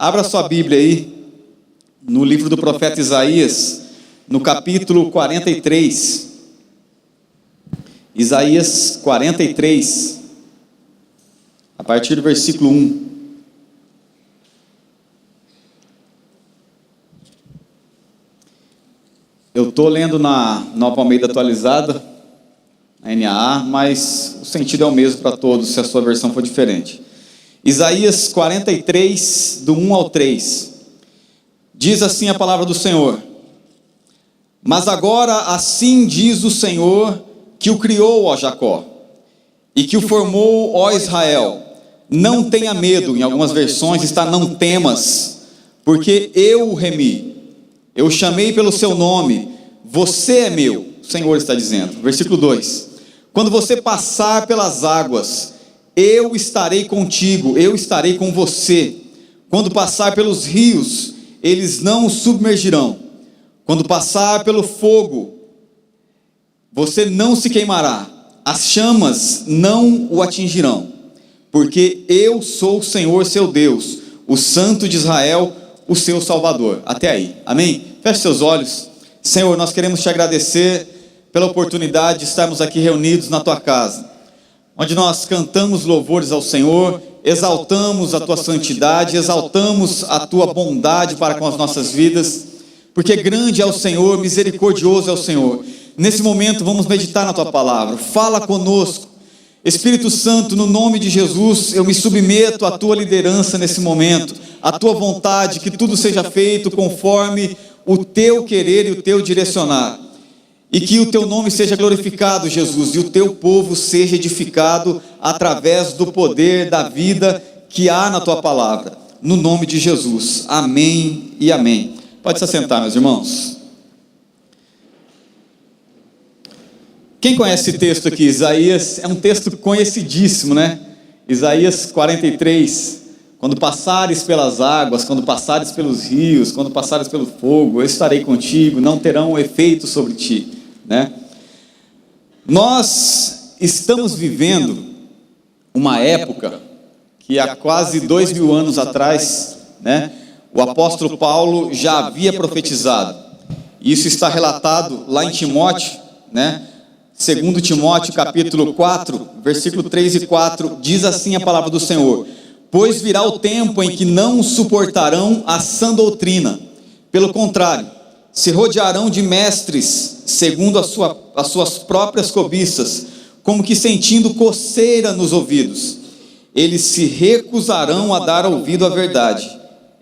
Abra sua Bíblia aí, no livro do profeta Isaías, no capítulo 43. Isaías 43, a partir do versículo 1. Eu estou lendo na Nova Almeida Atualizada, na NAA, mas o sentido é o mesmo para todos, se a sua versão for diferente. Isaías 43, do 1 ao 3. Diz assim a palavra do Senhor: Mas agora assim diz o Senhor, que o criou, ó Jacó, e que o formou, ó Israel: não tenha medo. Em algumas versões está não temas, porque eu o remi, eu o chamei pelo seu nome, você é meu, o Senhor está dizendo. Versículo 2: quando você passar pelas águas, eu estarei contigo, eu estarei com você. Quando passar pelos rios, eles não o submergirão. Quando passar pelo fogo, você não se queimará, as chamas não o atingirão, porque eu sou o Senhor seu Deus, o Santo de Israel, o seu Salvador. Até aí, amém? Feche seus olhos. Senhor, nós queremos te agradecer pela oportunidade de estarmos aqui reunidos na tua casa, onde nós cantamos louvores ao Senhor, exaltamos a tua santidade, exaltamos a tua bondade para com as nossas vidas, porque grande é o Senhor, misericordioso é o Senhor. Nesse momento vamos meditar na tua palavra. Fala conosco, Espírito Santo, no nome de Jesus. Eu me submeto à tua liderança nesse momento, à tua vontade, que tudo seja feito conforme o teu querer e o teu direcionar, e que o teu nome seja glorificado, Jesus, e o teu povo seja edificado através do poder da vida que há na tua palavra, no nome de Jesus, amém e amém. Pode se assentar, meus irmãos. Quem conhece esse texto aqui? Isaías é um texto conhecidíssimo, né? Isaías 43, quando passares pelas águas, quando passares pelos rios, quando passares pelo fogo, eu estarei contigo, não terão efeito sobre ti, né? Nós estamos vivendo uma época que há quase 2000 anos atrás, né, o apóstolo Paulo já havia profetizado. Isso está relatado lá em Timóteo, né? 2 Timóteo capítulo 4, versículo 3 e 4, diz assim a palavra do Senhor: pois virá o tempo em que não suportarão a sã doutrina, pelo contrário, se rodearão de mestres, segundo as suas próprias cobiças, como que sentindo coceira nos ouvidos. Eles se recusarão a dar ouvido à verdade,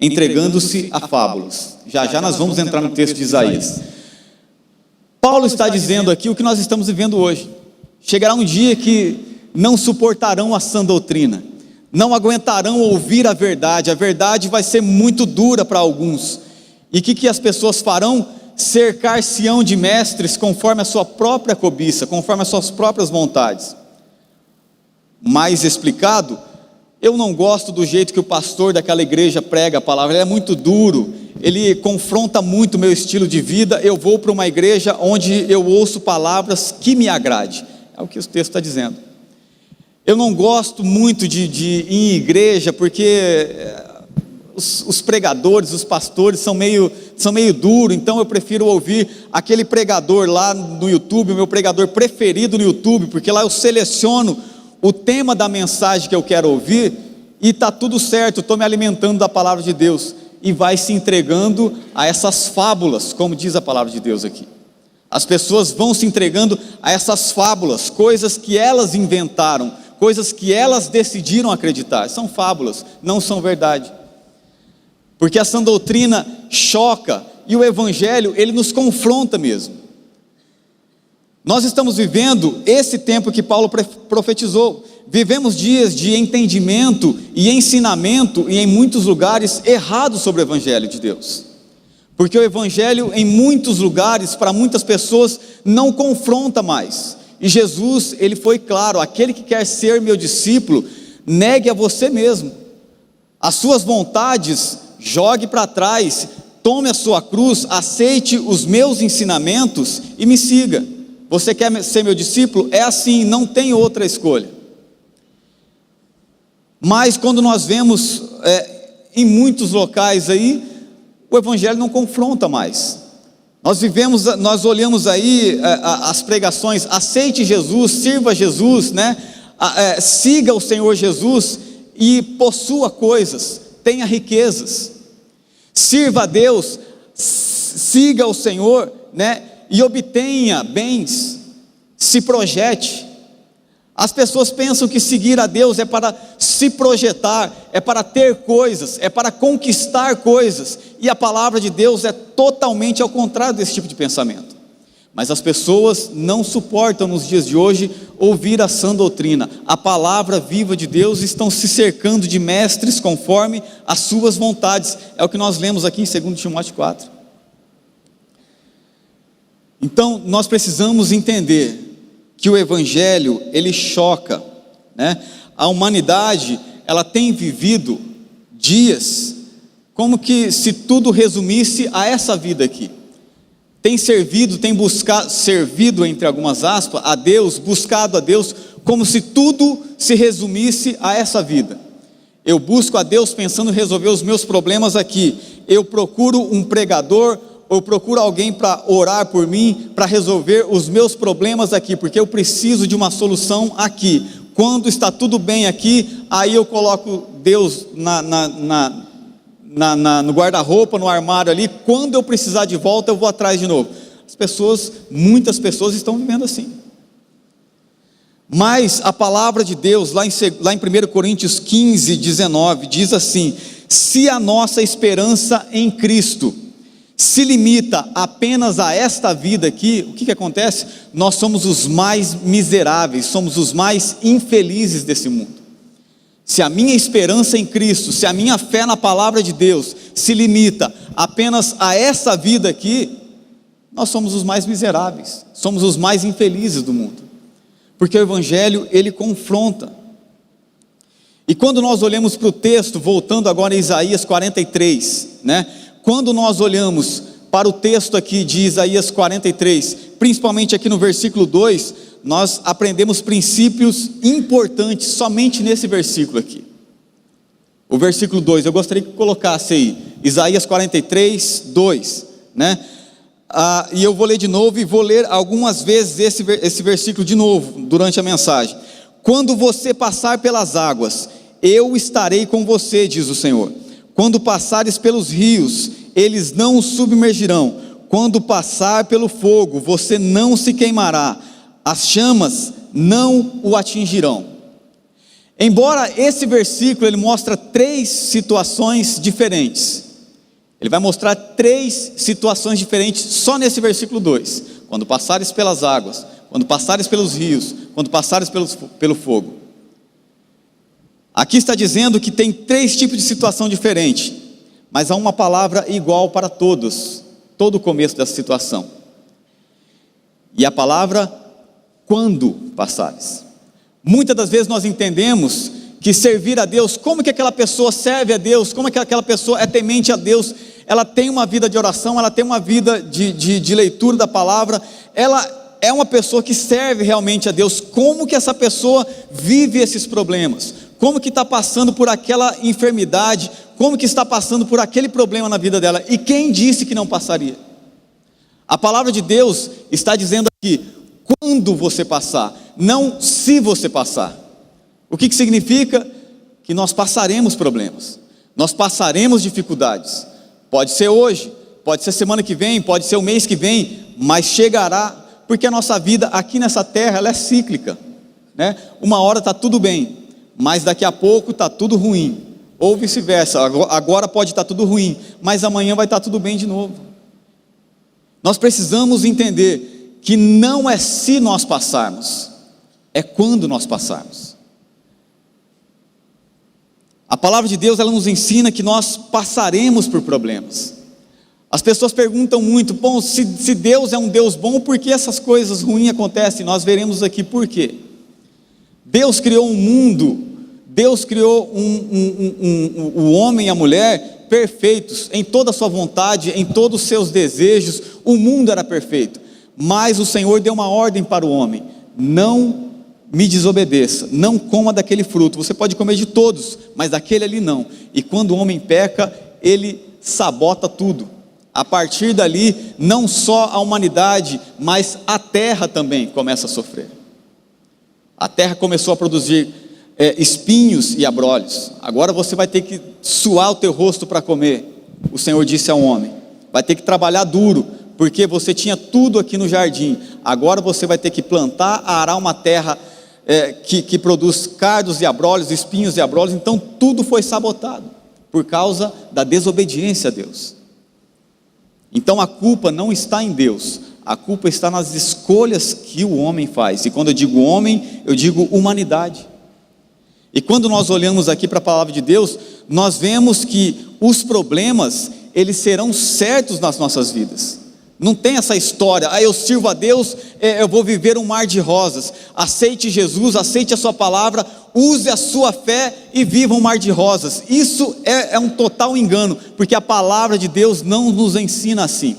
entregando-se a fábulas. Já nós vamos entrar no texto de Isaías. Paulo está dizendo aqui o que nós estamos vivendo hoje. Chegará um dia que não suportarão a sã doutrina, não aguentarão ouvir a verdade vai ser muito dura para alguns. E o que as pessoas farão? Cercar-se-ão de mestres conforme a sua própria cobiça, conforme as suas próprias vontades. Mais explicado, eu não gosto do jeito que o pastor daquela igreja prega a palavra, ele é muito duro, ele confronta muito o meu estilo de vida. Eu vou para uma igreja onde eu ouço palavras que me agradem, é o que o texto está dizendo. Eu não gosto muito de ir em igreja, porque os pregadores, os pastores são meio duros, então eu prefiro ouvir aquele pregador lá no YouTube, o meu pregador preferido no YouTube, porque lá eu seleciono o tema da mensagem que eu quero ouvir, e está tudo certo, estou me alimentando da palavra de Deus, e vai se entregando a essas fábulas, como diz a palavra de Deus aqui. As pessoas vão se entregando a essas fábulas, coisas que elas inventaram, coisas que elas decidiram acreditar. São fábulas, não são verdade, porque a sã doutrina choca, e o evangelho, ele nos confronta mesmo. Nós estamos vivendo esse tempo que Paulo profetizou. Vivemos dias de entendimento e ensinamento, e em muitos lugares errados, sobre o evangelho de Deus, porque o evangelho em muitos lugares, para muitas pessoas, não confronta mais. E Jesus, ele foi claro: aquele que quer ser meu discípulo, negue a você mesmo, as suas vontades jogue para trás, tome a sua cruz, aceite os meus ensinamentos e me siga. Você quer ser meu discípulo? É assim, não tem outra escolha. Mas quando nós vemos em muitos locais aí, o Evangelho não confronta mais. Nós olhamos aí as pregações, aceite Jesus, sirva Jesus, né? Siga o Senhor Jesus e possua coisas, tenha riquezas, sirva a Deus, siga o Senhor, né? E obtenha bens, se projete. As pessoas pensam que seguir a Deus é para se projetar, é para ter coisas, é para conquistar coisas, e a palavra de Deus é totalmente ao contrário desse tipo de pensamento. Mas as pessoas não suportam nos dias de hoje ouvir a sã doutrina, a palavra viva de Deus, estão se cercando de mestres conforme as suas vontades, é o que nós lemos aqui em 2 Timóteo 4. Então nós precisamos entender que o Evangelho, ele choca, né? A humanidade, ela tem vivido dias, como que se tudo resumisse a essa vida aqui, tem servido entre algumas aspas, a Deus, buscado a Deus, como se tudo se resumisse a essa vida. Eu busco a Deus pensando em resolver os meus problemas aqui, eu procuro um pregador, ou procuro alguém para orar por mim, para resolver os meus problemas aqui, porque eu preciso de uma solução aqui. Quando está tudo bem aqui, aí eu coloco Deus no guarda-roupa, no armário ali. Quando eu precisar de volta, eu vou atrás de novo. Muitas pessoas estão vivendo assim. Mas a palavra de Deus, lá em 1 Coríntios 15, 19, diz assim: se a nossa esperança em Cristo se limita apenas a esta vida aqui, o que acontece? Nós somos os mais miseráveis, somos os mais infelizes desse mundo. Se a minha esperança em Cristo, se a minha fé na palavra de Deus se limita apenas a essa vida aqui, nós somos os mais miseráveis, somos os mais infelizes do mundo, porque o Evangelho, ele confronta. E quando nós olhamos para o texto, voltando agora em Isaías 43, né? Quando nós olhamos para o texto aqui de Isaías 43, principalmente aqui no versículo 2, nós aprendemos princípios importantes somente nesse versículo aqui. O versículo 2, eu gostaria que colocasse aí, Isaías 43, 2, né? E eu vou ler de novo e vou ler algumas vezes esse versículo de novo, durante a mensagem. Quando você passar pelas águas, eu estarei com você, diz o Senhor. Quando passares pelos rios, eles não o submergirão. Quando passar pelo fogo, você não se queimará. As chamas não o atingirão. Embora esse versículo ele mostra 3 situações diferentes. Ele vai mostrar 3 situações diferentes só nesse versículo 2. Quando passares pelas águas, quando passares pelos rios, quando passares pelo fogo. Aqui está dizendo que tem 3 tipos de situação diferente, mas há uma palavra igual para todos, todo o começo dessa situação. E a palavra, quando passares. Muitas das vezes nós entendemos que servir a Deus, como que aquela pessoa serve a Deus, como que aquela pessoa é temente a Deus, ela tem uma vida de oração, ela tem uma vida de leitura da palavra, ela é uma pessoa que serve realmente a Deus. Como que essa pessoa vive esses problemas? Como que está passando por aquela enfermidade? Como que está passando por aquele problema na vida dela? E quem disse que não passaria? A palavra de Deus está dizendo aqui, quando você passar, não se você passar. O que significa? Que nós passaremos problemas, nós passaremos dificuldades. Pode ser hoje, pode ser semana que vem, pode ser o mês que vem, mas chegará, porque a nossa vida aqui nessa terra, ela é cíclica, né? Uma hora está tudo bem, mas daqui a pouco está tudo ruim, ou vice-versa. Agora pode estar tudo ruim, mas amanhã vai estar tudo bem de novo. Nós precisamos entender que não é se nós passarmos, é quando nós passarmos. A palavra de Deus, ela nos ensina que nós passaremos por problemas. As pessoas perguntam muito, bom, se Deus é um Deus bom, por que essas coisas ruins acontecem? Nós veremos aqui por quê. Deus criou um mundo, Deus criou o homem e a mulher perfeitos, em toda a sua vontade, em todos os seus desejos, o mundo era perfeito, mas o Senhor deu uma ordem para o homem: não me desobedeça, não coma daquele fruto. Você pode comer de todos, mas daquele ali não. E quando o homem peca, ele sabota tudo. A partir dali, não só a humanidade, mas a terra também começa a sofrer. A terra começou a produzir espinhos e abrolhos. Agora você vai ter que suar o teu rosto para comer. O Senhor disse ao homem: vai ter que trabalhar duro, porque você tinha tudo aqui no jardim. Agora você vai ter que plantar, arar uma terra que produz cardos e abrolhos, espinhos e abrolhos. Então tudo foi sabotado por causa da desobediência a Deus. Então a culpa não está em Deus, a culpa está nas escolhas que o homem faz. E quando eu digo homem, eu digo humanidade. E quando nós olhamos aqui para a palavra de Deus, nós vemos que os problemas, eles serão certos nas nossas vidas. Não tem essa história, eu sirvo a Deus, eu vou viver um mar de rosas. Aceite Jesus, aceite a sua palavra, use a sua fé e viva um mar de rosas. Isso é um total engano, porque a palavra de Deus não nos ensina assim.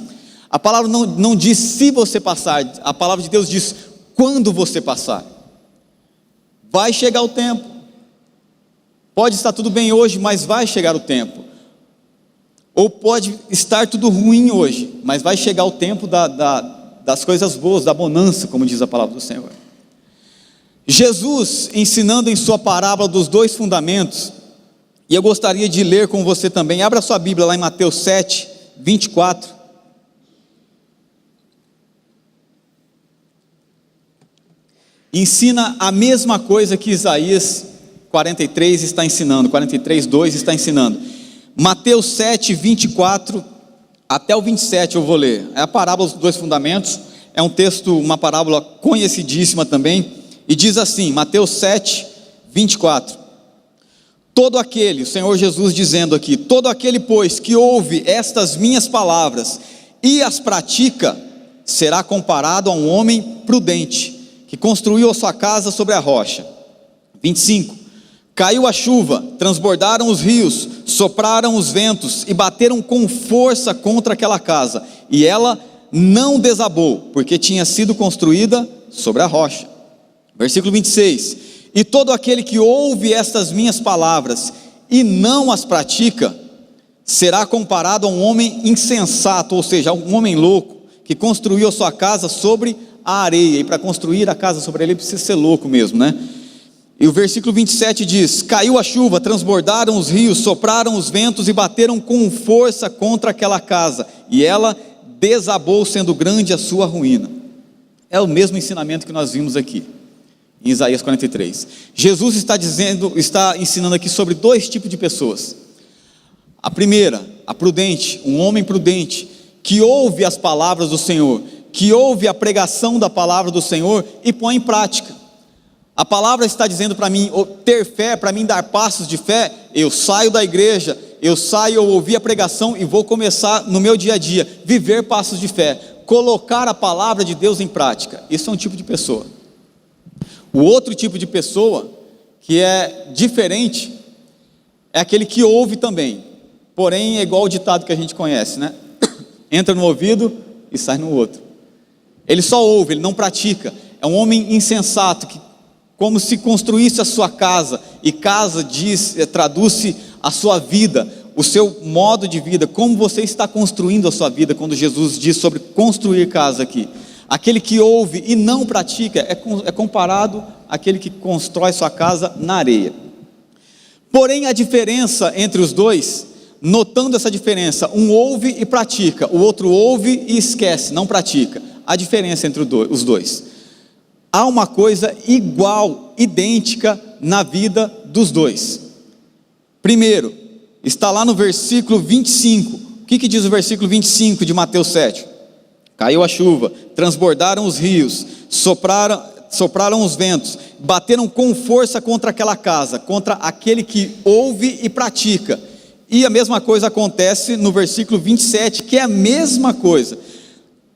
A palavra não diz se você passar, a palavra de Deus diz quando você passar. Vai chegar o tempo. Pode estar tudo bem hoje, mas vai chegar o tempo. Ou pode estar tudo ruim hoje, mas vai chegar o tempo das coisas boas, da bonança, como diz a palavra do Senhor. Jesus, ensinando em sua parábola dos 2 fundamentos, e eu gostaria de ler com você também, abra sua Bíblia lá em Mateus 7, 24. Ensina a mesma coisa que Isaías 43 está ensinando, 43, 2 está ensinando. Mateus 7, 24 até o 27 eu vou ler. É a parábola dos 2 fundamentos. É um texto, uma parábola conhecidíssima também. E diz assim, Mateus 7, 24. Todo aquele, o Senhor Jesus dizendo aqui, todo aquele, pois, que ouve estas minhas palavras e as pratica, será comparado a um homem prudente, que construiu a sua casa sobre a rocha. 25. Caiu a chuva, transbordaram os rios, sopraram os ventos e bateram com força contra aquela casa, e ela não desabou, porque tinha sido construída sobre a rocha. Versículo 26. E todo aquele que ouve estas minhas palavras e não as pratica, será comparado a um homem insensato, ou seja, a um homem louco, que construiu a sua casa sobre a areia. E para construir a casa sobre a areia precisa ser louco mesmo, né? E o versículo 27 diz: caiu a chuva, transbordaram os rios, sopraram os ventos e bateram com força contra aquela casa, e ela desabou, sendo grande a sua ruína. É o mesmo ensinamento que nós vimos aqui em Isaías 43. Jesus está ensinando aqui sobre 2 tipos de pessoas. A primeira, a prudente, um homem prudente, que ouve as palavras do Senhor, que ouve a pregação da palavra do Senhor e põe em prática. A palavra está dizendo para mim ter fé, para mim dar passos de fé. Eu saio da igreja, eu ouvi a pregação e vou começar no meu dia a dia, viver passos de fé, colocar a palavra de Deus em prática. Isso é um tipo de pessoa. O outro tipo de pessoa, que é diferente, é aquele que ouve também, porém é igual o ditado que a gente conhece, né? Entra no ouvido e sai no outro. Ele só ouve, ele não pratica. É um homem insensato, que como se construísse a sua casa, e casa traduz a sua vida, o seu modo de vida, como você está construindo a sua vida, quando Jesus diz sobre construir casa aqui. Aquele que ouve e não pratica é comparado àquele que constrói sua casa na areia. Porém a diferença entre os dois, notando essa diferença, um ouve e pratica, o outro ouve e esquece, não pratica. A diferença entre os dois: há uma coisa igual, idêntica na vida dos dois. Primeiro, está lá no versículo 25. O que diz o versículo 25 de Mateus 7? Caiu a chuva, transbordaram os rios, sopraram os ventos, bateram com força contra aquela casa, contra aquele que ouve e pratica. E a mesma coisa acontece no versículo 27, que é a mesma coisa.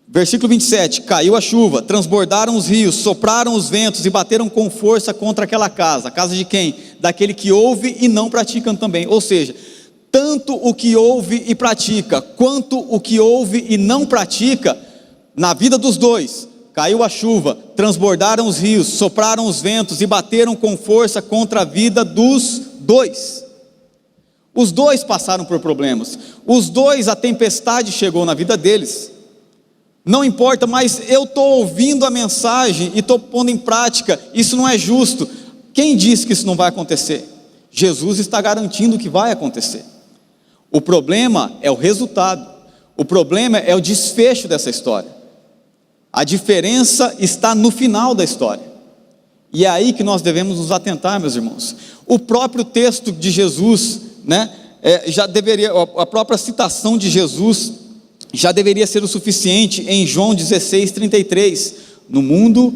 Versículo 27, caiu a chuva, transbordaram os rios, sopraram os ventos e bateram com força contra aquela casa. A casa de quem? Daquele que ouve e não pratica também. Ou seja, tanto o que ouve e pratica, quanto o que ouve e não pratica, na vida dos dois, caiu a chuva, transbordaram os rios, sopraram os ventos e bateram com força contra a vida dos dois. Os dois passaram por problemas, os dois, a tempestade chegou na vida deles. Não importa, mas eu estou ouvindo a mensagem e estou pondo em prática, isso não é justo. Quem disse que isso não vai acontecer? Jesus está garantindo que vai acontecer. O problema é o resultado, o problema é o desfecho dessa história. A diferença está no final da história, e é aí que nós devemos nos atentar, meus irmãos. O próprio texto de Jesus, já deveria, a própria citação de Jesus já deveria ser o suficiente em João 16:33, no mundo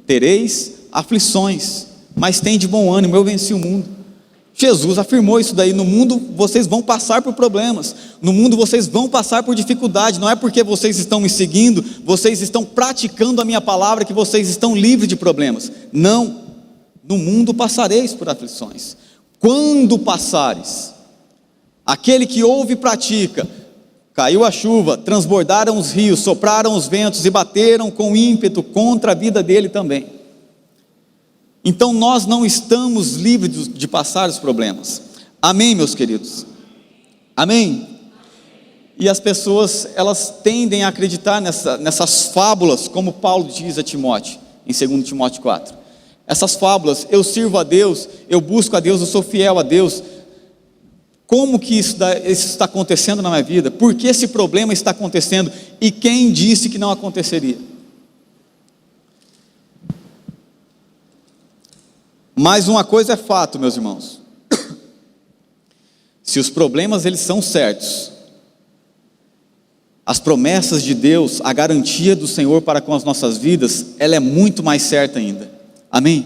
tereis aflições, mas tem de bom ânimo, eu venci o mundo. Jesus afirmou isso daí, no mundo vocês vão passar por problemas, no mundo vocês vão passar por dificuldade, não é porque vocês estão me seguindo, vocês estão praticando a minha palavra, que vocês estão livres de problemas. Não, no mundo passareis por aflições. Quando passares, aquele que ouve e pratica, caiu a chuva, transbordaram os rios, sopraram os ventos e bateram com ímpeto contra a vida dele também. Então nós não estamos livres de passar os problemas. Amém, meus queridos? Amém? E as pessoas, elas tendem a acreditar nessas fábulas, como Paulo diz a Timóteo, em 2 Timóteo 4. Essas fábulas, eu sirvo a Deus, eu busco a Deus, eu sou fiel a Deus. Como que isso está acontecendo na minha vida? Por que esse problema está acontecendo? E quem disse que não aconteceria? Mas uma coisa é fato, meus irmãos. Se os problemas eles são certos, as promessas de Deus, a garantia do Senhor para com as nossas vidas, ela é muito mais certa ainda. Amém?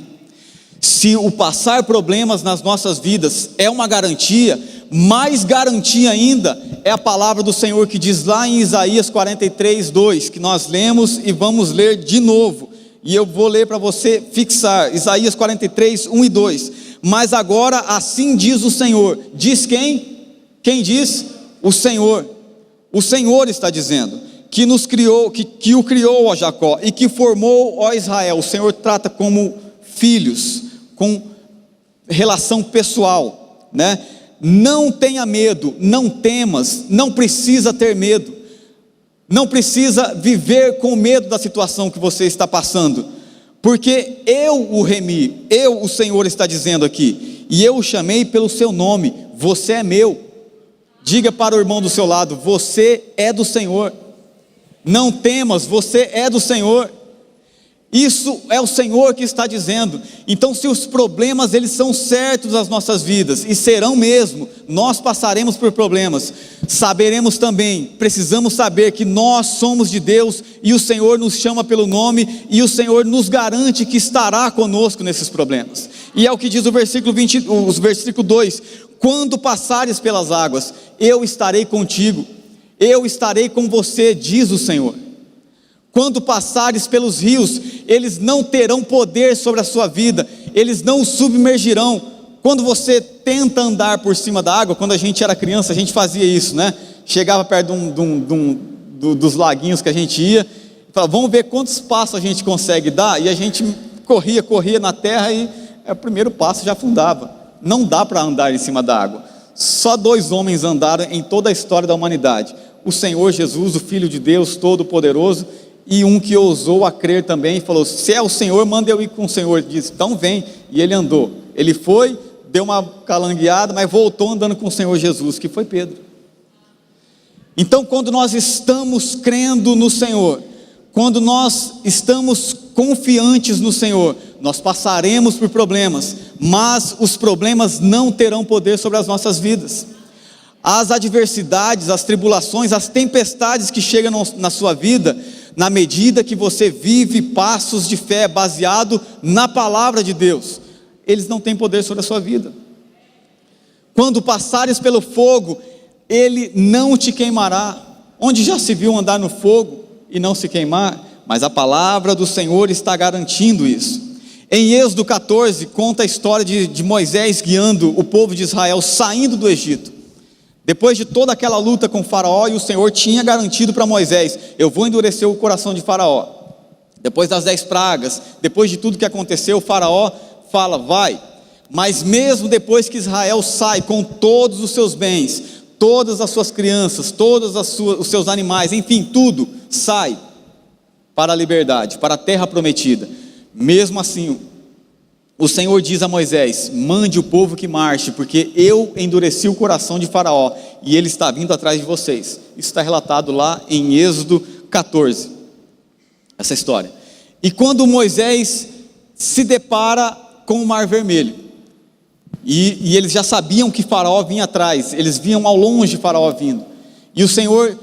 Se o passar problemas nas nossas vidas é uma garantia, mais garantia ainda é a palavra do Senhor que diz lá em Isaías 43:2, que nós lemos e vamos ler de novo. E eu vou ler para você fixar, Isaías 43:1 e 2. Mas agora assim diz o Senhor. Diz quem? Quem diz? O Senhor. O Senhor está dizendo que nos criou, que o criou, ó Jacó, e que formou, ó Israel. O Senhor trata como filhos, com relação pessoal, Não tenha medo, não temas, não precisa ter medo. Não precisa viver com medo da situação que você está passando, porque eu o remi, o Senhor está dizendo aqui, e eu o chamei pelo seu nome, você é meu. Diga para o irmão do seu lado, você é do Senhor. Não temas, você é do Senhor. Isso é o Senhor que está dizendo. Então, se os problemas eles são certos nas nossas vidas, e serão mesmo, nós passaremos por problemas, saberemos também, precisamos saber que nós somos de Deus, e o Senhor nos chama pelo nome, e o Senhor nos garante que estará conosco nesses problemas. E é o que diz o versículo 2, quando passares pelas águas, eu estarei contigo, eu estarei com você, diz o Senhor. Quando passares pelos rios, eles não terão poder sobre a sua vida, eles não o submergirão. Quando você tenta andar por cima da água, quando a gente era criança, a gente fazia isso, Chegava perto dos laguinhos que a gente ia, e falava, vamos ver quantos passos a gente consegue dar, e a gente corria na terra, e o primeiro passo já afundava. Não dá para andar em cima da água. Só 2 homens andaram em toda a história da humanidade: o Senhor Jesus, o Filho de Deus Todo-Poderoso, e um que ousou a crer também, e falou, se é o Senhor, manda eu ir com o Senhor. Disse, então vem, e ele andou, ele foi, deu uma calangueada, mas voltou andando com o Senhor Jesus, que foi Pedro. Então, quando nós estamos crendo no Senhor, quando nós estamos confiantes no Senhor, nós passaremos por problemas, mas os problemas não terão poder sobre as nossas vidas. As adversidades, as tribulações, as tempestades que chegam na sua vida, na medida que você vive passos de fé baseado na palavra de Deus, eles não têm poder sobre a sua vida. Quando passares pelo fogo, ele não te queimará. Onde já se viu andar no fogo e não se queimar? Mas a palavra do Senhor está garantindo isso. Em Êxodo 14, conta a história de Moisés guiando o povo de Israel saindo do Egito. Depois de toda aquela luta com Faraó, e o Senhor tinha garantido para Moisés, eu vou endurecer o coração de Faraó. Depois das 10 pragas, depois de tudo que aconteceu, o faraó fala, vai. Mas mesmo depois que Israel sai com todos os seus bens, todas as suas crianças, todos os seus animais, enfim, tudo sai para a liberdade, para a terra prometida. Mesmo assim, o Senhor diz a Moisés, mande o povo que marche, porque eu endureci o coração de Faraó, e ele está vindo atrás de vocês. Isso está relatado lá em Êxodo 14, essa história. E quando Moisés se depara com o Mar Vermelho, e eles já sabiam que Faraó vinha atrás, eles viam ao longe Faraó vindo, e o Senhor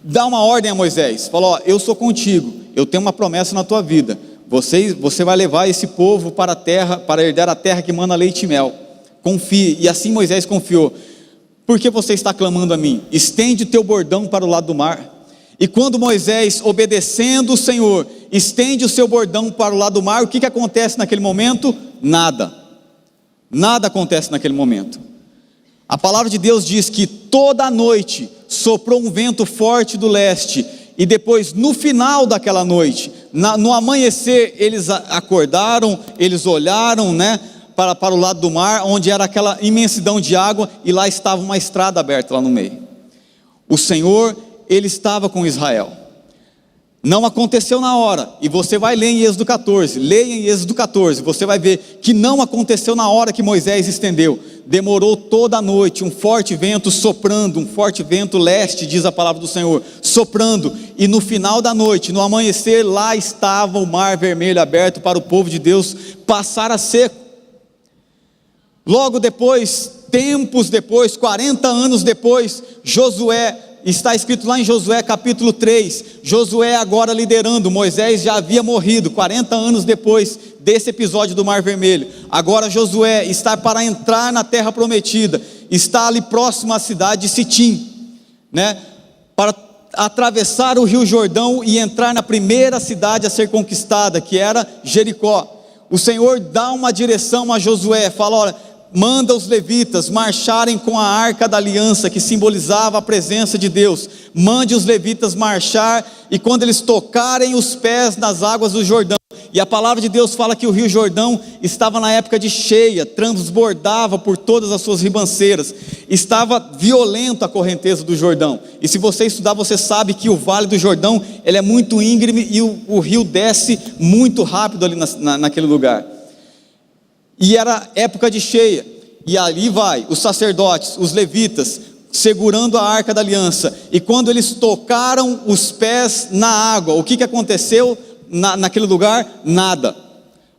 dá uma ordem a Moisés, falou, eu sou contigo, eu tenho uma promessa na tua vida, você vai levar esse povo para a terra, para herdar a terra que mana leite e mel, confie. E assim Moisés confiou. Por que você está clamando a mim? Estende o teu bordão para o lado do mar. E quando Moisés, obedecendo o Senhor, estende o seu bordão para o lado do mar, o que acontece naquele momento? Nada acontece naquele momento. A palavra de Deus diz que toda a noite soprou um vento forte do leste, e depois no final daquela noite, no amanhecer, eles acordaram, eles olharam, para o lado do mar, onde era aquela imensidão de água, e lá estava uma estrada aberta lá no meio. O Senhor, Ele estava com Israel. Não aconteceu na hora, e você vai ler em Êxodo 14, leia em Êxodo 14, você vai ver que não aconteceu na hora que Moisés estendeu, demorou toda a noite, um forte vento soprando, um forte vento leste, diz a palavra do Senhor, soprando, e no final da noite, no amanhecer, lá estava o Mar Vermelho aberto para o povo de Deus passar a seco. Logo depois, tempos depois, 40 anos depois, Josué, está escrito lá em Josué capítulo 3, Josué agora liderando, Moisés já havia morrido, 40 anos depois desse episódio do Mar Vermelho, agora Josué está para entrar na terra prometida, está ali próximo à cidade de Sitim, para atravessar o rio Jordão e entrar na primeira cidade a ser conquistada, que era Jericó. O Senhor dá uma direção a Josué, fala, olha, manda os levitas marcharem com a arca da aliança, que simbolizava a presença de Deus, mande os levitas marchar, e quando eles tocarem os pés nas águas do Jordão, e a palavra de Deus fala que o rio Jordão estava na época de cheia, transbordava por todas as suas ribanceiras, estava violento a correnteza do Jordão, e se você estudar, você sabe que o vale do Jordão, ele é muito íngreme, e o rio desce muito rápido ali naquele lugar, e era época de cheia, e ali vai, os sacerdotes, os levitas, segurando a arca da aliança, e quando eles tocaram os pés na água, o que aconteceu naquele lugar? Nada.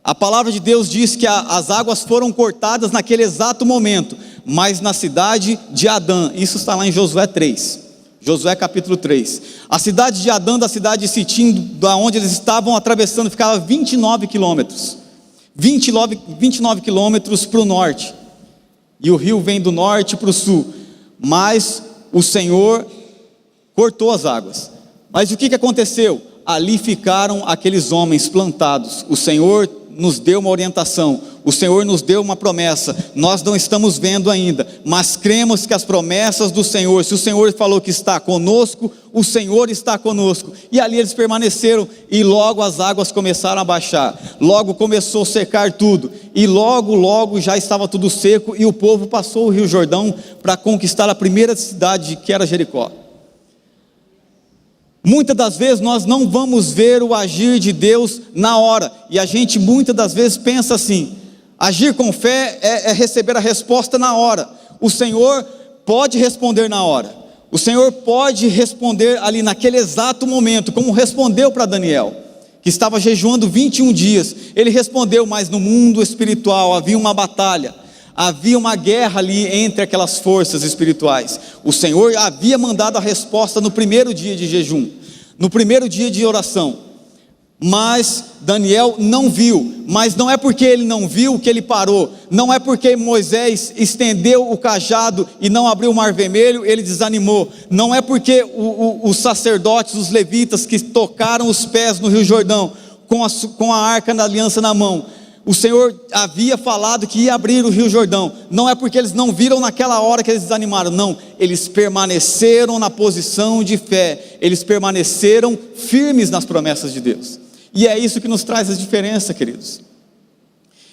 A palavra de Deus diz que as águas foram cortadas naquele exato momento, mas na cidade de Adã, isso está lá em Josué 3, Josué capítulo 3, a cidade de Adã, da cidade de Sitim, da onde eles estavam atravessando, ficava 29 quilômetros, 29 quilômetros para o norte, e o rio vem do norte para o sul, mas o Senhor cortou as águas. Mas o que aconteceu? Ali ficaram aqueles homens plantados. O Senhor nos deu uma orientação, o Senhor nos deu uma promessa, nós não estamos vendo ainda, mas cremos que as promessas do Senhor, se o Senhor falou que está conosco, o Senhor está conosco, e ali eles permaneceram, e logo as águas começaram a baixar, logo começou a secar tudo, e logo já estava tudo seco, e o povo passou o rio Jordão, para conquistar a primeira cidade, que era Jericó. Muitas das vezes nós não vamos ver o agir de Deus na hora, e a gente muitas das vezes pensa assim, agir com fé é receber a resposta na hora. O Senhor pode responder na hora, o Senhor pode responder ali naquele exato momento, como respondeu para Daniel, que estava jejuando 21 dias, ele respondeu, mas no mundo espiritual havia uma batalha, havia uma guerra ali entre aquelas forças espirituais. O Senhor havia mandado a resposta no primeiro dia de jejum, no primeiro dia de oração, mas Daniel não viu. Mas não é porque ele não viu que ele parou, não é porque Moisés estendeu o cajado e não abriu o Mar Vermelho, ele desanimou, não é porque os sacerdotes, os levitas que tocaram os pés no rio Jordão, com a arca da aliança na mão, O Senhor havia falado que ia abrir o Rio Jordão. Não é porque eles não viram naquela hora que eles desanimaram, não. Eles permaneceram na posição de fé. Eles permaneceram firmes nas promessas de Deus. E é isso que nos traz a diferença, queridos.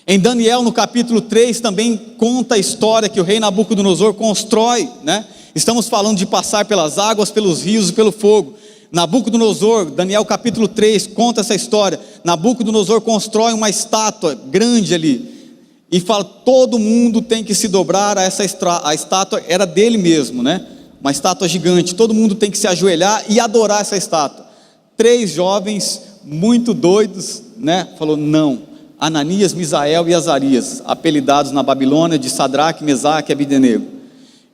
Em Daniel, no capítulo 3, também conta a história que o rei Nabucodonosor constrói, né? Estamos falando de passar pelas águas, pelos rios e pelo fogo. Nabucodonosor, Daniel capítulo 3, conta essa história. Nabucodonosor constrói uma estátua grande ali, e fala, todo mundo tem que se dobrar a essa a estátua era dele mesmo, né? Uma estátua gigante, todo mundo tem que se ajoelhar e adorar essa estátua. 3 jovens, muito doidos, né? Falou, não. Ananias, Misael e Azarias, apelidados na Babilônia de Sadraque, Mesaque e Abdenego.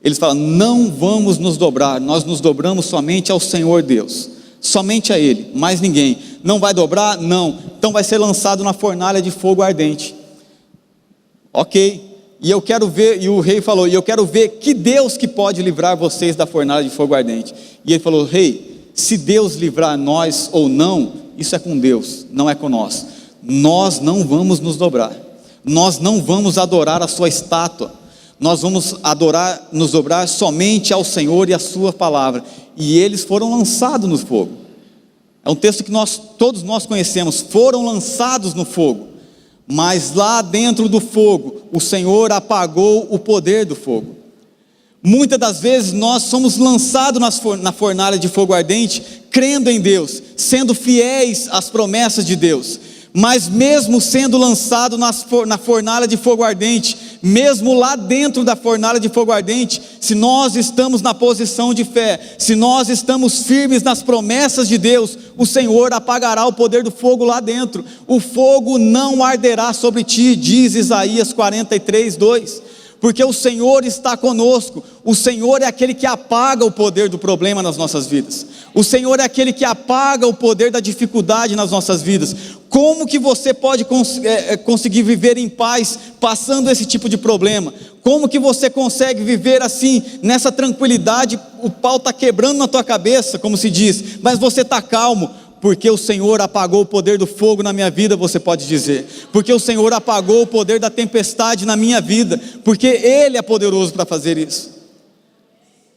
Eles falam, não vamos nos dobrar, nós nos dobramos somente ao Senhor Deus, somente a Ele, mais ninguém. Não vai dobrar? Não. Então vai ser lançado na fornalha de fogo ardente. Ok, e eu quero ver, e o rei falou, e eu quero ver que Deus que pode livrar vocês da fornalha de fogo ardente. E ele falou, rei, se Deus livrar nós ou não, isso é com Deus, não é com nós. Nós não vamos nos dobrar, nós não vamos adorar a sua estátua, nós vamos nos dobrar somente ao Senhor e a sua palavra. E eles foram lançados no fogo. É um texto que todos nós conhecemos, foram lançados no fogo, mas lá dentro do fogo, o Senhor apagou o poder do fogo. Muitas das vezes nós somos lançados na fornalha de fogo ardente, crendo em Deus, sendo fiéis às promessas de Deus. Mas mesmo sendo lançado na fornalha de fogo ardente, mesmo lá dentro da fornalha de fogo ardente, se nós estamos na posição de fé, se nós estamos firmes nas promessas de Deus, o Senhor apagará o poder do fogo lá dentro. O fogo não arderá sobre ti, diz Isaías 43, 2. Porque o Senhor está conosco. O Senhor é aquele que apaga o poder do problema nas nossas vidas. O Senhor é aquele que apaga o poder da dificuldade nas nossas vidas. Como que você pode conseguir viver em paz passando esse tipo de problema? Como que você consegue viver assim, nessa tranquilidade? O pau está quebrando na tua cabeça, como se diz, mas você está calmo. Porque o Senhor apagou o poder do fogo na minha vida, você pode dizer. Porque o Senhor apagou o poder da tempestade na minha vida. Porque Ele é poderoso para fazer isso.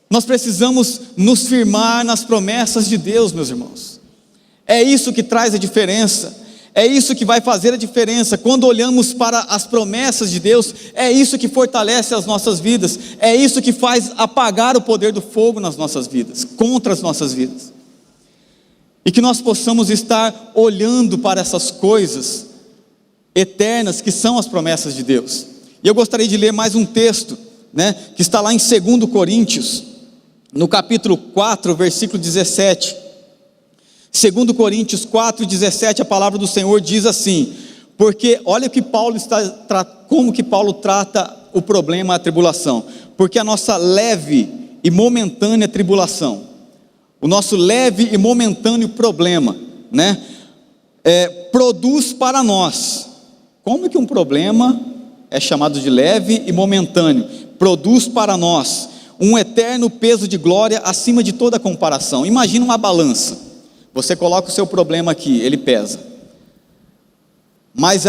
Nós precisamos nos firmar nas promessas de Deus, meus irmãos. É isso que traz a diferença. É isso que vai fazer a diferença. Quando olhamos para as promessas de Deus, é isso que fortalece as nossas vidas. É isso que faz apagar o poder do fogo nas nossas vidas, contra as nossas vidas. E que nós possamos estar olhando para essas coisas eternas que são as promessas de Deus. E eu gostaria de ler mais um texto, né, que está lá em 2 Coríntios, no capítulo 4, versículo 17. 2 Coríntios 4, 17, a palavra do Senhor diz assim: porque olha que como que Paulo trata o problema, a tribulação. Porque a nossa leve e momentânea tribulação, o nosso leve e momentâneo problema, né, produz para nós. Como que um problema é chamado de leve e momentâneo? Produz para nós um eterno peso de glória acima de toda comparação. Imagina uma balança, você coloca o seu problema aqui, ele pesa. Mas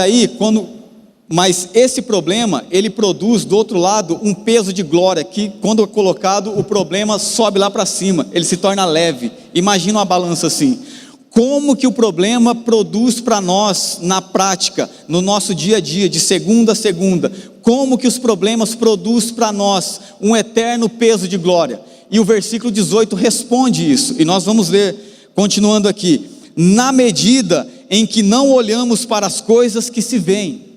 esse problema, ele produz do outro lado um peso de glória que, quando é colocado, o problema sobe lá para cima, ele se torna leve. Imagina uma balança assim. Como que o problema produz para nós, na prática, no nosso dia a dia, de segunda a segunda? Como que os problemas produzem para nós um eterno peso de glória? E o versículo 18 responde isso, e nós vamos ler, continuando aqui. Na medida em que não olhamos para as coisas que se veem,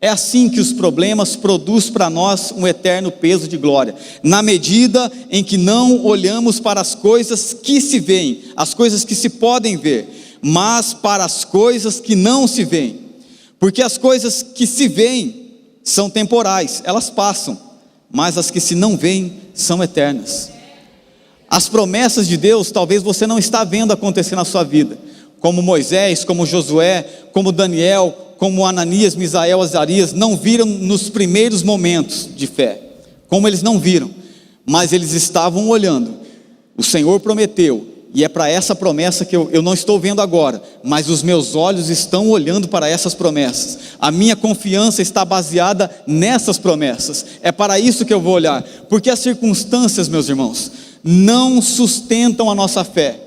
é assim que os problemas produzem para nós um eterno peso de glória. Na medida em que não olhamos para as coisas que se veem, as coisas que se podem ver, mas para as coisas que não se veem. Porque as coisas que se veem são temporais, elas passam, mas as que se não veem são eternas. As promessas de Deus, talvez você não está vendo acontecer na sua vida, como Moisés, como Josué, como Daniel, como Ananias, Misael, Azarias, não viram nos primeiros momentos de fé, como eles não viram, mas eles estavam olhando. O Senhor prometeu, E é para essa promessa que eu não estou vendo agora, mas os meus olhos estão olhando para essas promessas. A minha confiança está baseada nessas promessas. É para isso que eu vou olhar, porque as circunstâncias, meus irmãos, não sustentam a nossa fé.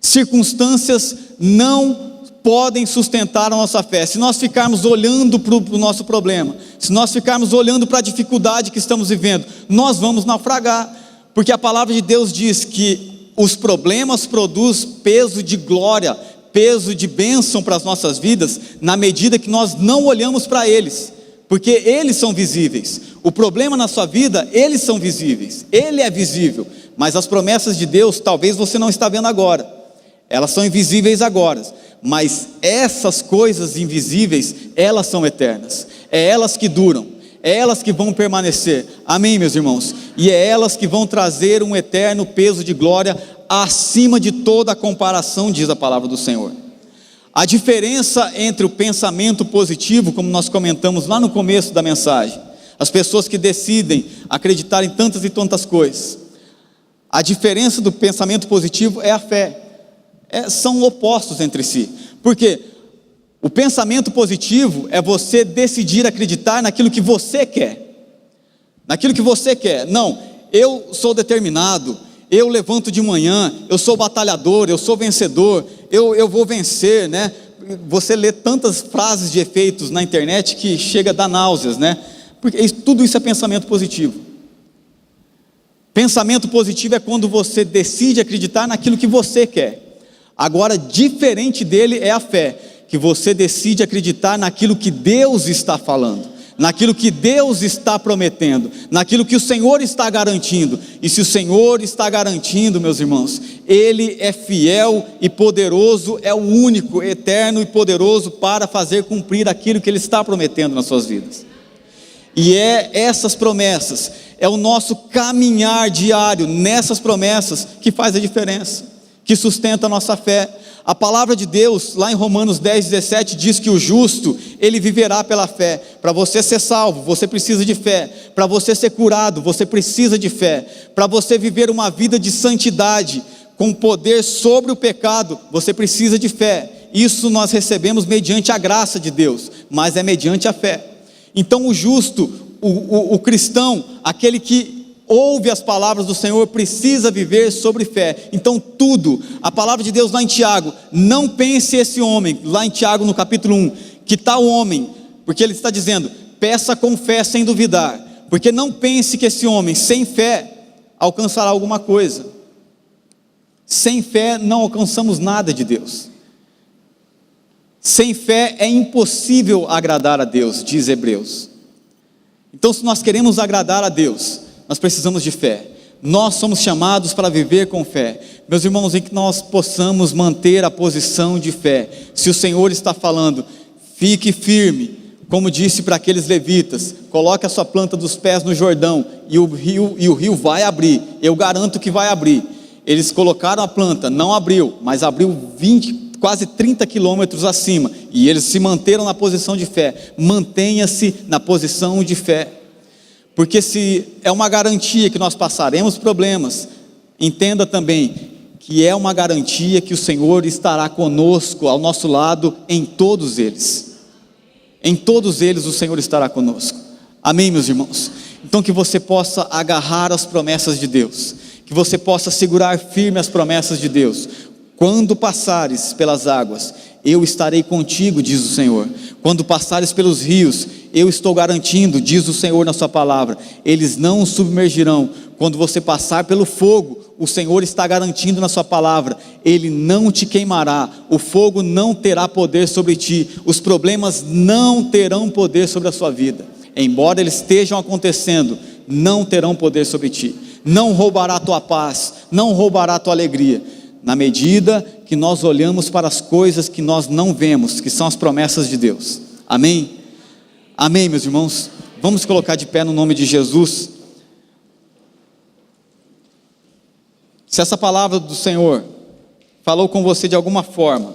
Circunstâncias não podem sustentar a nossa fé. Se nós ficarmos olhando para o nosso problema, se nós ficarmos olhando para a dificuldade que estamos vivendo, nós vamos naufragar, porque a palavra de Deus diz que os problemas produzem peso de glória, peso de bênção para as nossas vidas, na medida que nós não olhamos para eles, porque eles são visíveis. O problema na sua vida, eles são visíveis, ele é visível, mas as promessas de Deus, talvez você não está vendo agora, elas são invisíveis agora, mas essas coisas invisíveis, elas são eternas, é elas que duram, é elas que vão permanecer, amém, meus irmãos? E é elas que vão trazer um eterno peso de glória, acima de toda a comparação, diz a palavra do Senhor. A diferença entre o pensamento positivo, como nós comentamos lá no começo da mensagem, as pessoas que decidem acreditar em tantas e tantas coisas, a diferença do pensamento positivo é a fé, são opostos entre si, porque o pensamento positivo é você decidir acreditar naquilo que você quer, não, eu sou determinado, eu levanto de manhã, eu sou batalhador, eu sou vencedor, eu vou vencer, né? Você lê tantas frases de efeitos na internet que chega a dar náuseas, né? Porque tudo isso é pensamento positivo. Pensamento positivo é quando você decide acreditar naquilo que você quer. Agora, diferente dele é a fé, que você decide acreditar naquilo que Deus está falando, naquilo que Deus está prometendo, naquilo que o Senhor está garantindo. E se o Senhor está garantindo, meus irmãos, Ele é fiel e poderoso, é o único, eterno e poderoso para fazer cumprir aquilo que Ele está prometendo nas suas vidas. E essas promessas, é o nosso caminhar diário nessas promessas que faz a diferença, que sustenta a nossa fé. A palavra de Deus, lá em Romanos 10:17, diz que o justo, ele viverá pela fé. Para você ser salvo, você precisa de fé. Para você ser curado, você precisa de fé. Para você viver uma vida de santidade, com poder sobre o pecado, você precisa de fé. Isso nós recebemos mediante a graça de Deus, mas é mediante a fé. Então o justo, o cristão, aquele que ouve as palavras do Senhor, precisa viver sobre fé. Então tudo, a palavra de Deus lá em Tiago, não pense esse homem, lá em Tiago no capítulo 1, que tal homem, porque ele está dizendo, peça com fé sem duvidar, porque não pense que esse homem sem fé alcançará alguma coisa. Sem fé não alcançamos nada de Deus. Sem fé é impossível agradar a Deus, diz Hebreus. Então, se nós queremos agradar a Deus, nós precisamos de fé. Nós somos chamados para viver com fé. Meus irmãos, em que nós possamos manter a posição de fé. Se o Senhor está falando, fique firme, como disse para aqueles levitas, coloque a sua planta dos pés no Jordão, e o rio vai abrir, eu garanto que vai abrir. Eles colocaram a planta, não abriu, mas abriu quase 30 quilômetros acima, e eles se manteram na posição de fé. Mantenha-se na posição de fé, porque se é uma garantia que nós passaremos problemas, entenda também que é uma garantia que o Senhor estará conosco, ao nosso lado, em todos eles. Em todos eles o Senhor estará conosco. Amém, meus irmãos? Então que você possa agarrar as promessas de Deus, que você possa segurar firme as promessas de Deus. Quando passares pelas águas, eu estarei contigo, diz o Senhor. Quando passares pelos rios, eu estou garantindo, diz o Senhor na sua palavra, eles não o submergirão. Quando você passar pelo fogo, o Senhor está garantindo na sua palavra, Ele não te queimará, o fogo não terá poder sobre ti, os problemas não terão poder sobre a sua vida. Embora eles estejam acontecendo, não terão poder sobre ti. Não roubará a tua paz, não roubará a tua alegria. Na medida que nós olhamos para as coisas que nós não vemos, que são as promessas de Deus. Amém? Amém, meus irmãos? Vamos colocar de pé no nome de Jesus. Se essa palavra do Senhor falou com você de alguma forma,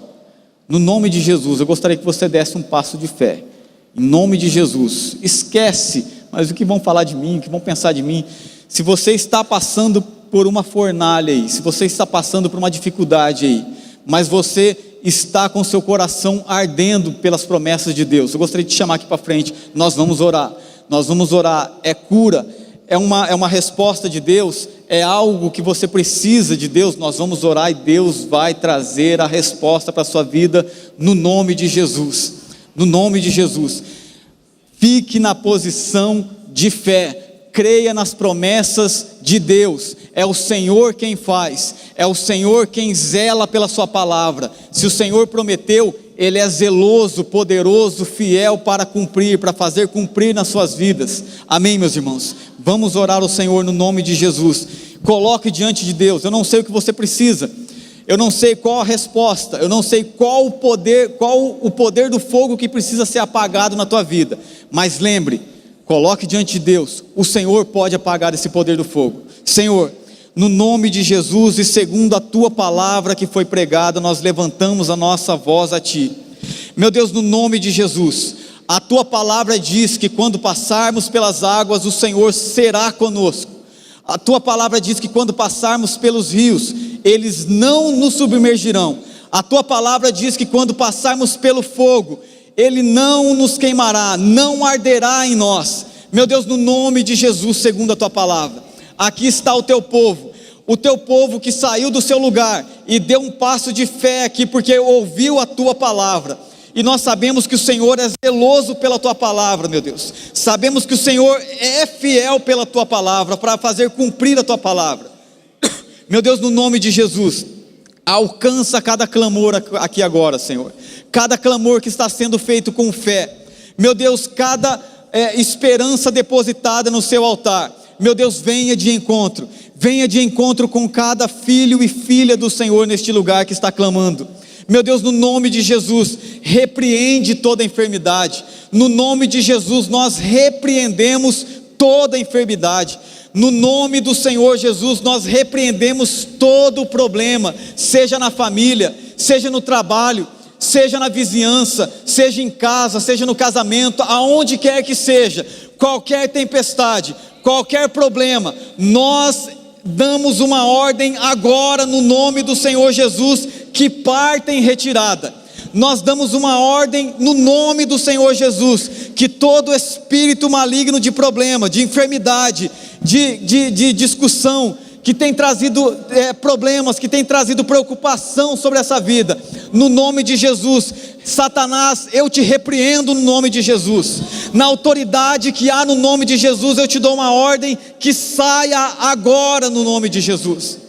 no nome de Jesus, eu gostaria que você desse um passo de fé. Em nome de Jesus. Esquece, mas o que vão falar de mim, o que vão pensar de mim? Se você está passando por uma fornalha aí, se você está passando por uma dificuldade aí, mas você está com seu coração ardendo pelas promessas de Deus, eu gostaria de te chamar aqui para frente. Nós vamos orar, é cura, é uma resposta de Deus, é algo que você precisa de Deus. Nós vamos orar e Deus vai trazer a resposta para a sua vida, no nome de Jesus, no nome de Jesus. Fique na posição de fé, creia nas promessas de Deus. É o Senhor quem faz, é o Senhor quem zela pela sua palavra. Se o Senhor prometeu, Ele é zeloso, poderoso, fiel para cumprir, para fazer cumprir nas suas vidas. Amém, meus irmãos? Vamos orar ao Senhor no nome de Jesus. Coloque diante de Deus. Eu não sei o que você precisa, eu não sei qual a resposta, eu não sei qual o poder do fogo que precisa ser apagado na tua vida, mas lembre, coloque diante de Deus, o Senhor pode apagar esse poder do fogo. Senhor, no nome de Jesus e segundo a tua palavra que foi pregada, nós levantamos a nossa voz a ti. Meu Deus, no nome de Jesus, a tua palavra diz que quando passarmos pelas águas, o Senhor será conosco. A tua palavra diz que quando passarmos pelos rios, eles não nos submergirão. A tua palavra diz que quando passarmos pelo fogo, ele não nos queimará, não arderá em nós. Meu Deus, no nome de Jesus, segundo a tua palavra, aqui está o teu povo que saiu do seu lugar e deu um passo de fé aqui, porque ouviu a tua palavra. E nós sabemos que o Senhor é zeloso pela tua palavra, meu Deus. Sabemos que o Senhor é fiel pela tua palavra, para fazer cumprir a tua palavra. Meu Deus, no nome de Jesus, alcança cada clamor aqui agora, Senhor. Cada clamor que está sendo feito com fé. Meu Deus, cada esperança depositada no seu altar. Meu Deus, venha de encontro com cada filho e filha do Senhor neste lugar que está clamando. Meu Deus, no nome de Jesus, repreende toda enfermidade. No nome de Jesus, nós repreendemos toda enfermidade. No nome do Senhor Jesus, nós repreendemos todo o problema, seja na família, seja no trabalho, seja na vizinhança, seja em casa, seja no casamento, aonde quer que seja, qualquer tempestade, qualquer problema, nós damos uma ordem agora no nome do Senhor Jesus, que parta em retirada. Nós damos uma ordem no nome do Senhor Jesus, que todo espírito maligno de problema, de enfermidade, de discussão, que tem trazido problemas, que tem trazido preocupação sobre essa vida, no nome de Jesus, Satanás, eu te repreendo no nome de Jesus. Na autoridade que há no nome de Jesus, eu te dou uma ordem que saia agora no nome de Jesus.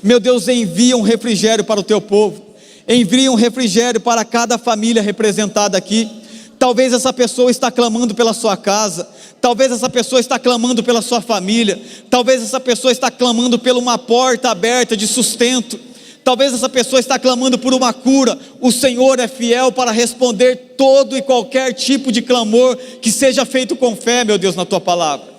Meu Deus, envia um refrigério para o teu povo, envia um refrigério para cada família representada aqui. Talvez essa pessoa está clamando pela sua casa, talvez essa pessoa está clamando pela sua família, talvez essa pessoa está clamando por uma porta aberta de sustento, talvez essa pessoa está clamando por uma cura. O Senhor é fiel para responder todo e qualquer tipo de clamor que seja feito com fé, meu Deus, na tua palavra.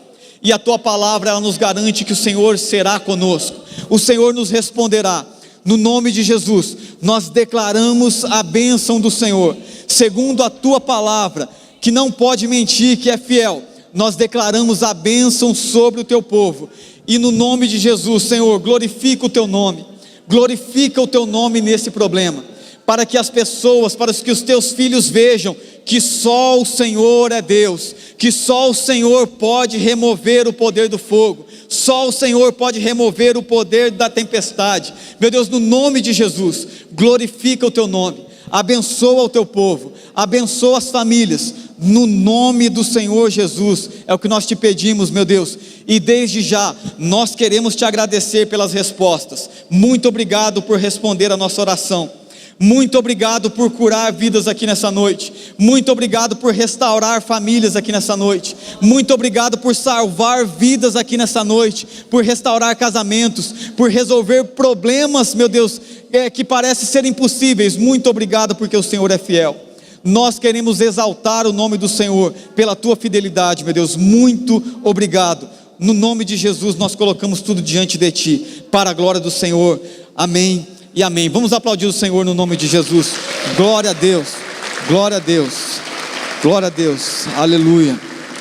E a tua palavra, ela nos garante que o Senhor será conosco, o Senhor nos responderá. No nome de Jesus, nós declaramos a bênção do Senhor, segundo a tua palavra, que não pode mentir, que é fiel. Nós declaramos a bênção sobre o teu povo, e no nome de Jesus, Senhor, glorifica o teu nome nesse problema, para que as pessoas, para que os teus filhos vejam que só o Senhor é Deus, que só o Senhor pode remover o poder do fogo, só o Senhor pode remover o poder da tempestade. Meu Deus, no nome de Jesus, glorifica o teu nome, abençoa o teu povo, abençoa as famílias, no nome do Senhor Jesus, é o que nós te pedimos, meu Deus. E desde já, nós queremos te agradecer pelas respostas. Muito obrigado por responder a nossa oração. Muito obrigado por curar vidas aqui nessa noite. Muito obrigado por restaurar famílias aqui nessa noite. Muito obrigado por salvar vidas aqui nessa noite, por restaurar casamentos, por resolver problemas, meu Deus, que parecem ser impossíveis. Muito obrigado, porque o Senhor é fiel. Nós queremos exaltar o nome do Senhor pela tua fidelidade, meu Deus. Muito obrigado. No nome de Jesus, nós colocamos tudo diante de ti, para a glória do Senhor. Amém e amém. Vamos aplaudir o Senhor no nome de Jesus. Glória a Deus, glória a Deus, glória a Deus, aleluia.